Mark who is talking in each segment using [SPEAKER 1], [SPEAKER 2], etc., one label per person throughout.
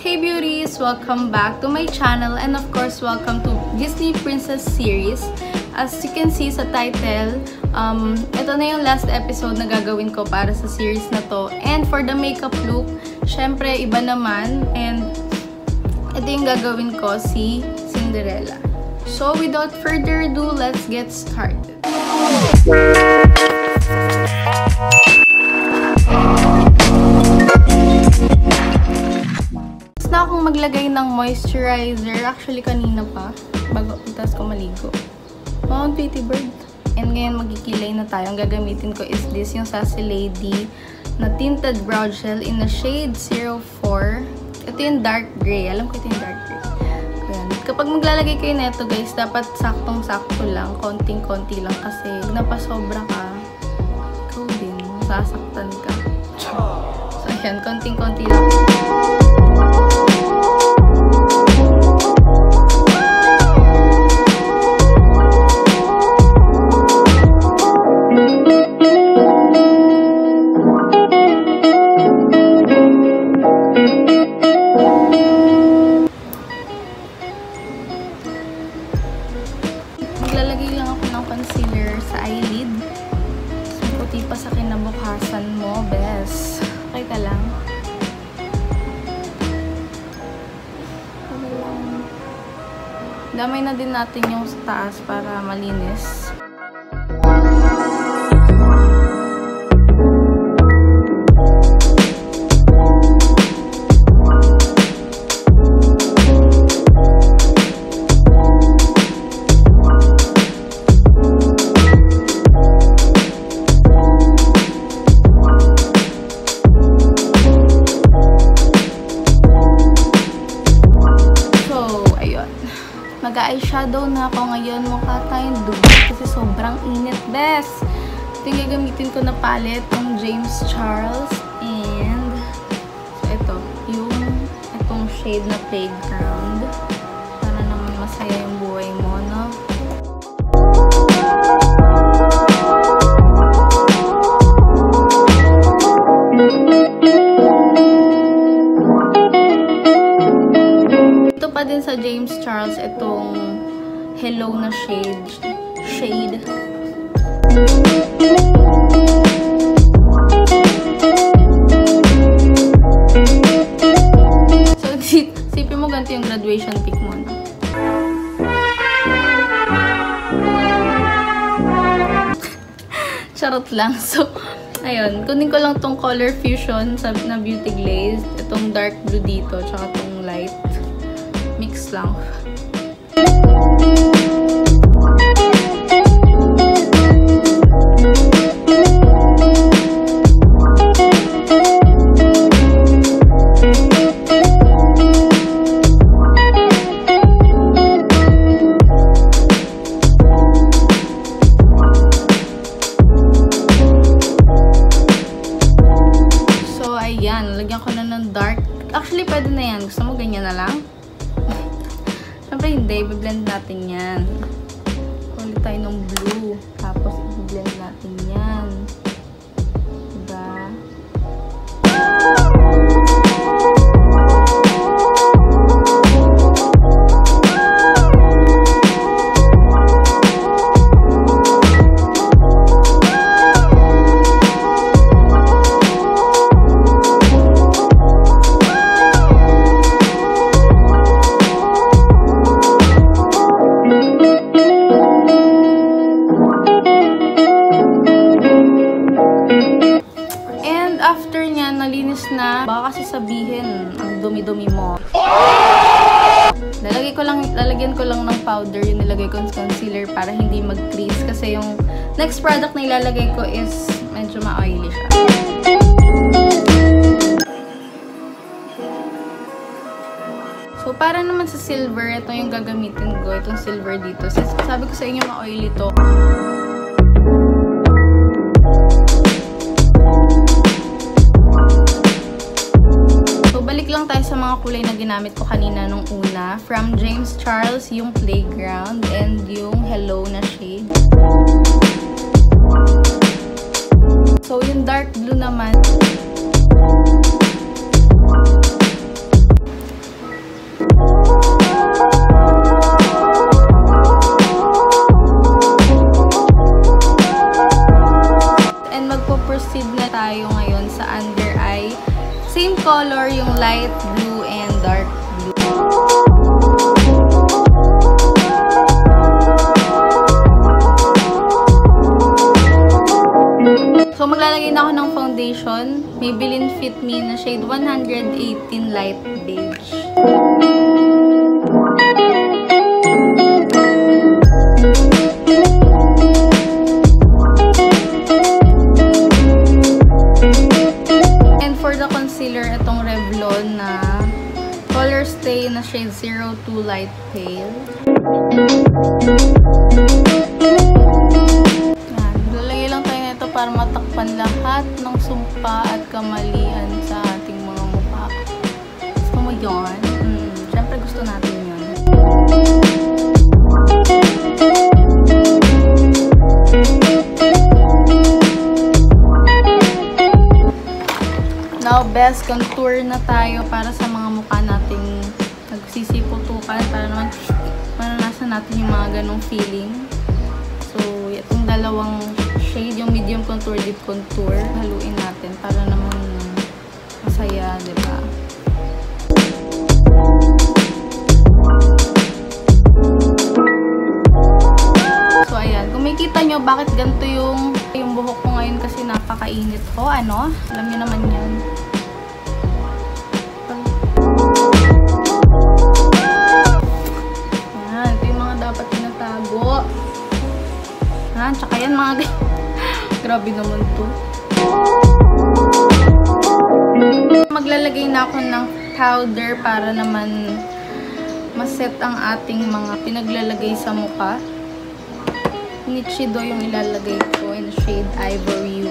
[SPEAKER 1] Hey beauties! Welcome back to my channel and of course welcome to Disney Princess series. As you can see sa title, ito na yung last episode na gagawin ko para sa series na to. And for the makeup look, syempre iba naman. And ito yung gagawin ko, si Cinderella. So without further ado, let's get started. Na akong maglagay ng moisturizer. Actually, kanina pa. Bago tapos ko maligo. Mount Pretty Bird. And ngayon, magkikilay na tayo. Ang gagamitin ko is this, yung Sacelady na tinted brow gel in the shade 04. Ito yung dark gray. Alam ko ito yung dark gray. Ayan. Kapag maglalagay kayo neto, guys, dapat saktong-sakto lang. Konting-konti lang. Kasi, pag napasobra ka, ikaw din. Sasaktan ka. So, ayan. Konting-konti lang. Maglalagay lang ako ng concealer sa eyelid. Puti pa sa kinabukasan mo, bes. Okay ka lang. Damay na din natin yung sa taas para malinis. Mag-eyeshadow na ako ngayon. Mukha tayong dugo kasi sobrang init, bes. Ito yung gagamitin ko na palette, yung James Charles. And, so ito, itong shade na Playground. Para naman masaya yung buhay mo, no? Pa din sa James Charles itong Hello na shade. So sipin mo ganito yung graduation pic mo, no? Charot lang. So ayun, kunin ko lang tong color fusion na beauty glazed, itong dark blue dito tsaka tong light. Mix lang. So, ayan. Lagyan ko na ng dark. Actually, pwede na yan. Gusto mo ganyan na lang? Siyempre hindi, i-blend natin yan. Kulit tayo ng blue. Tapos i-blend natin yan. Diba? Na baka kasi sabihin ang dumi-dumi mo. Lalagyan ko lang ng powder yung nilagay ko ng concealer para hindi mag-crease kasi yung next product na ilalagay ko is medyo ma-oily siya. So para naman sa silver, ito yung gagamitin ko, itong silver dito. Sabi ko sa inyo ma-oily to. Balik lang tayo sa mga kulay na ginamit ko kanina nung una. From James Charles, yung Playground and yung Hello na shade. So, yung dark blue naman. yung light blue and dark blue. So, maglalagay na ako ng foundation. Maybelline Fit Me na shade 118 Light Beige. And for the concealer, itong Revlon na Colorstay na shade 02 Light Pale. Para matakpan lahat ng sumpa at kamalian sa ating mga mukha. Gusto mo yun? Siyempre gusto natin yun. Now, best contour na tayo para sa mga mukha nating nagsisiputukan para naman maranasan natin yung mga ganong feeling. So, itong dalawang shade, yung medium contour, deep contour, haluin natin para naman masaya, diba? So, ayan. Kung makikita nyo, bakit ganito yung buhok ko ngayon kasi napakainit ko, ano? Alam nyo naman yan. Ayan. Ito yung mga dapat tinatago. Ayan. Tsaka yan, mga grabe naman to. Maglalagay na ako ng powder para naman maset ang ating mga pinaglalagay sa mukha. Nichido yung ilalagay ko in shade Ivory.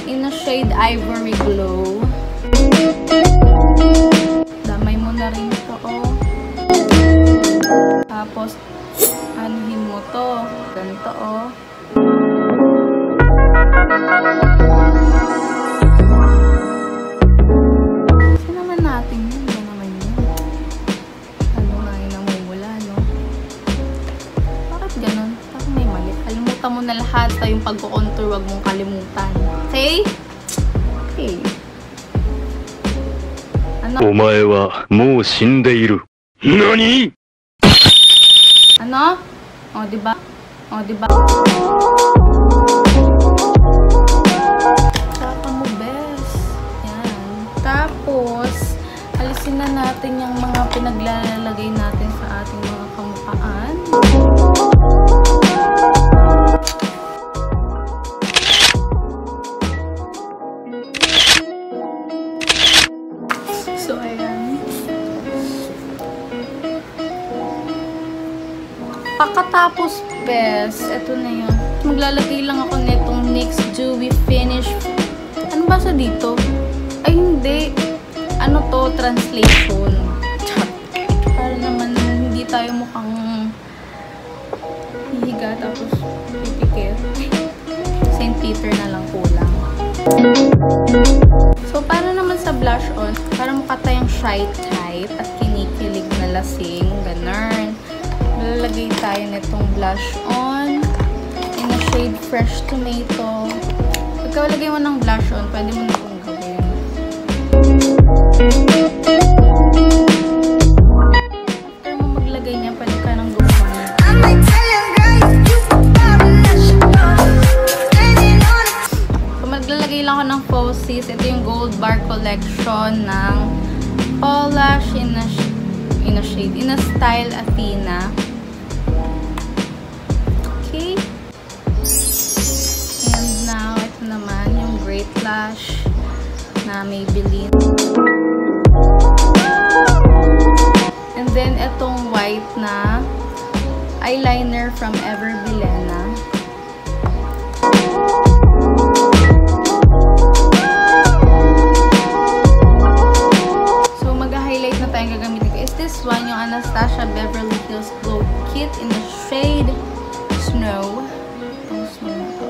[SPEAKER 1] In a shade Ivory Glow. Damay mo na rin ito, oh. Tapos, anuhin mo to. Ganito, oh. Kasi naman natin yun. Ba naman yun? Ano nga yung namumula, no? Bakit ganun? Bakit may mali? Kalimutan mo na lahat. Sa yung pagko-contour, wag mong kalimutan. Okay? Okay. Ano? Omae wa mou shindeiru. Nani? Ano? O, diba? O, diba? Saka mo, best. Yan. Tapos, alisin na natin yung mga pinaglalagay natin sa ating mga kamukhaan. So, ayan. Pagkatapos, best, eto na yun. Maglalagay lang ako nitong NYX Dewy Finish. Ano ba sa dito? Ay, hindi. Ano to? Translation. Para naman hindi tayo mukhang hihiga tapos pipikit. St. Peter na lang kulang. So, para naman sa blush on, para mukha tayong shy type at kinikilig na lasing. Ganun. Lalagay tayo nitong blush on in a shade Fresh Tomato. Pagka lagay mo ng blush on, pwede mo na itong gawin. After mo maglagay niya, pwede ka nang gumawa. So, maglalagay lang ako ng Falsies. Ito yung Gold Bar Collection ng Paulash in a style Athena. Okay. And now, ito naman yung Great Lash na Maybelline. And then, itong white na eyeliner from Everbilena. So, mag-highlight na tayong gagamitin ko. Is this one, yung Anstasia Beverly Hills Glow Kit in the shade Snow. Itong snow na to.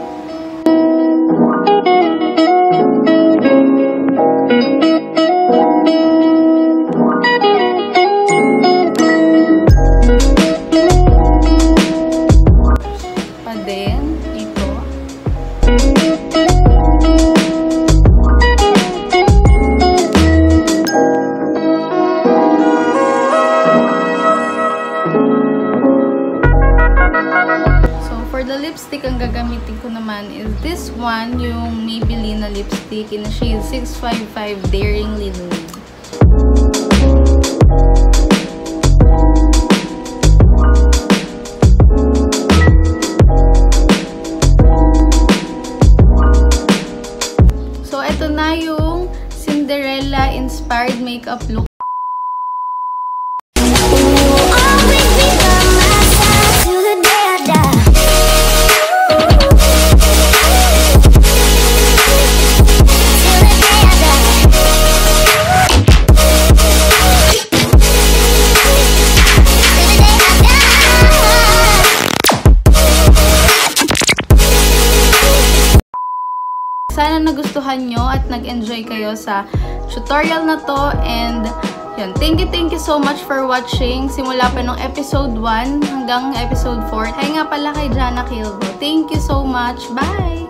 [SPEAKER 1] Lipstick in shade 655 Daringly Nude. So, ito na yung Cinderella inspired makeup look. Sana nagustuhan nyo at nag-enjoy kayo sa tutorial na to. And yun, thank you so much for watching. Simula pa nung episode 1 hanggang episode 4. Hi nga pala kay Jana Kilbo. Thank you so much. Bye!